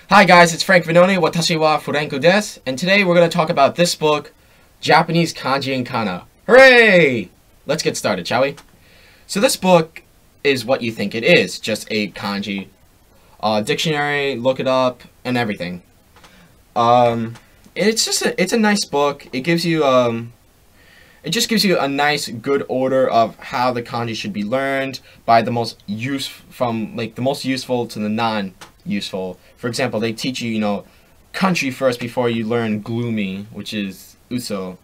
Hi guys, it's Frank Vinoni, Watashi wa Furenku desu, and today we're going to talk about this book, Japanese Kanji and Kana. Hooray! Let's get started, shall we? So this book is what you think it is, just a kanji dictionary, look it up, and everything. It's a nice book. It gives you it just gives you a nice, good order of how the kanji should be learned by the most the most useful to the non-useful. For example, they teach you, country first before you learn gloomy, which is usu,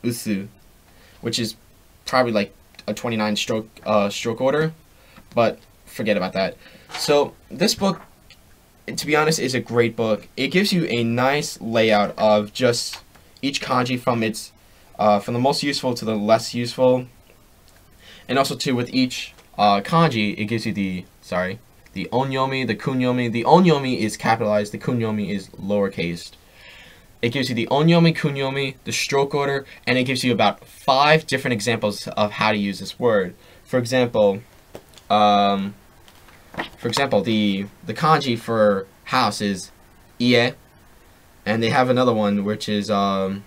which is probably like a 29 stroke order, but forget about that. So this book, to be honest, is a great book. It gives you a nice layout of just each kanji from the most useful to the less useful, and also too with each kanji, it gives you the onyomi, the kunyomi. The onyomi is capitalized, the kunyomi is lowercase. It gives you the onyomi, kunyomi, the stroke order, and it gives you about 5 different examples of how to use this word. For example, the kanji for house is ie, and they have another one which is yanushi,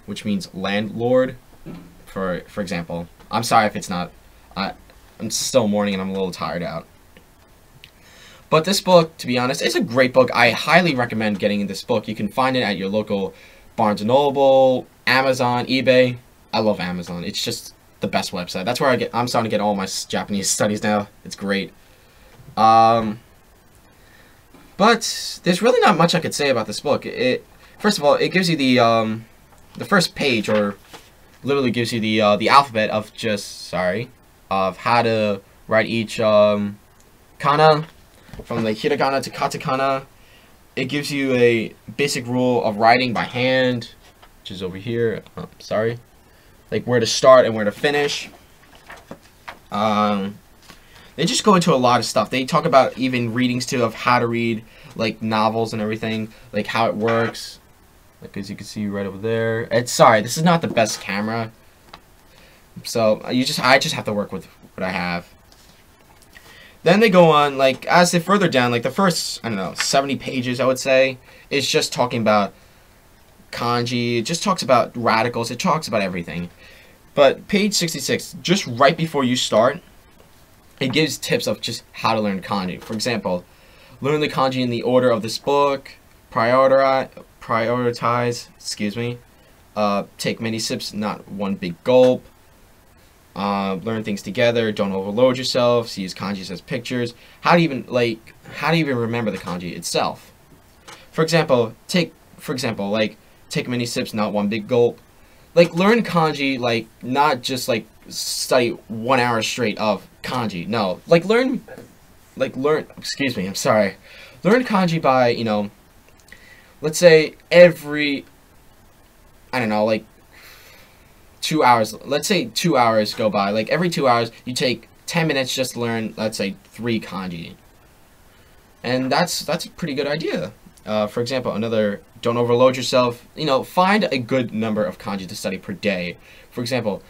which means landlord. For example, I'm sorry if it's not. I'm still morning and I'm a little tired out. But this book, to be honest, is a great book. I highly recommend getting this book. You can find it at your local Barnes & Noble, Amazon, eBay. I love Amazon. It's just the best website. That's where I'm starting to get all my Japanese studies now. It's great. But there's really not much I could say about this book. First of all, it gives you the first page, or literally gives you the alphabet of of how to write each kana, from the hiragana to katakana. It gives you a basic rule of writing by hand, which is over here. Like where to start and where to finish. They just go into a lot of stuff. They talk about even readings too, of how to read like novels and everything, like how it works. Like as you can see right over there. This is not the best camera, so I just have to work with what I have. Then they go on, like as they further down, like the first 70 pages I would say is just talking about kanji. It just talks about radicals. It talks about everything. But page 66, just right before you start, it gives tips of just how to learn kanji. For example, learn the kanji in the order of this book. Prioritize. Take many sips, not one big gulp. Learn things together. Don't overload yourself. Use kanjis as pictures. How to even remember the kanji itself. For example, take many sips, not one big gulp. Like learn kanji, like not just like study 1 hour straight of kanji. No, like learn. I'm sorry. Learn kanji by let's say every 2 hours. Let's say 2 hours go by. Like every 2 hours, you take 10 minutes just to learn, let's say 3 kanji, and that's a pretty good idea. For example, don't overload yourself. Find a good number of kanji to study per day. For example,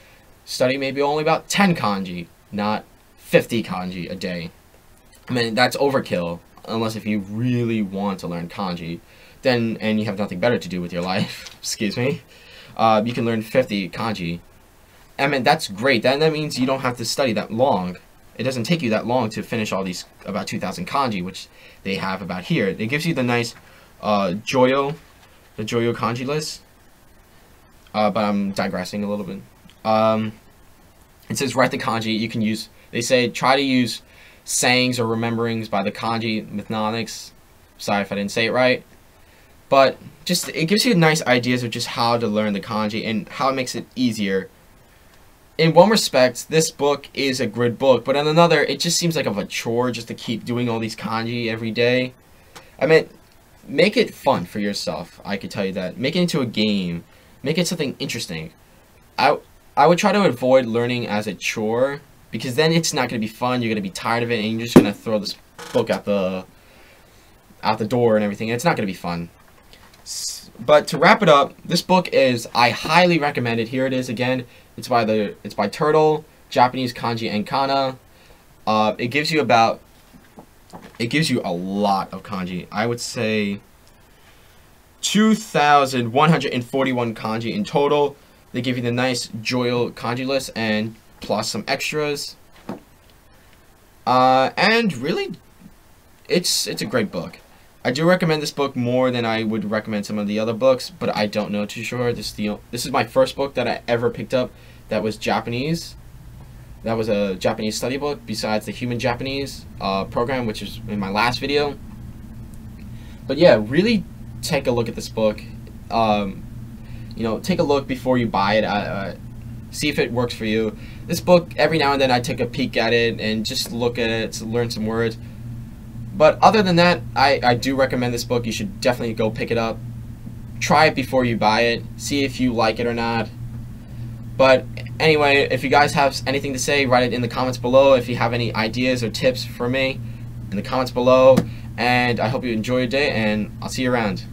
study maybe only about 10 kanji, not 50 kanji a day. I mean, that's overkill, unless if you really want to learn kanji, and you have nothing better to do with your life. You can learn 50 kanji. I mean, that's great. That means you don't have to study that long. It doesn't take you that long to finish all these about 2,000 kanji, which they have about here. It gives you the nice Joyo kanji list. But I'm digressing a little bit. It says write the kanji. You can use. They say try to use sayings or rememberings by the kanji mnemonics. Sorry if I didn't say it right. But it gives you nice ideas of just how to learn the kanji and how it makes it easier. In one respect, this book is a good book, but in another, it just seems like a chore just to keep doing all these kanji every day. I mean, make it fun for yourself. I could tell you that. Make it into a game. Make it something interesting. I would try to avoid learning as a chore, because then it's not going to be fun. You're going to be tired of it, and you're just going to throw this book out the door and everything. And it's not going to be fun. But to wrap it up, this book I highly recommend it. Here it is again. It's by Turtle, Japanese Kanji and Kana. It gives you a lot of kanji. I would say 2,141 kanji in total. They give you the nice Joyo kanji list and plus some extras. And really, it's a great book. I do recommend this book more than I would recommend some of the other books, but I don't know too sure. This is my first book that I ever picked up that was Japanese. That was a Japanese study book besides the Human Japanese program, which is in my last video. But yeah, really take a look at this book. Take a look before you buy it. See if it works for you. This book, every now and then I take a peek at it and just look at it to learn some words. But other than that, I do recommend this book. You should definitely go pick it up. Try it before you buy it. See if you like it or not. But anyway, if you guys have anything to say, write it in the comments below. If you have any ideas or tips for me, in the comments below. And I hope you enjoy your day, and I'll see you around.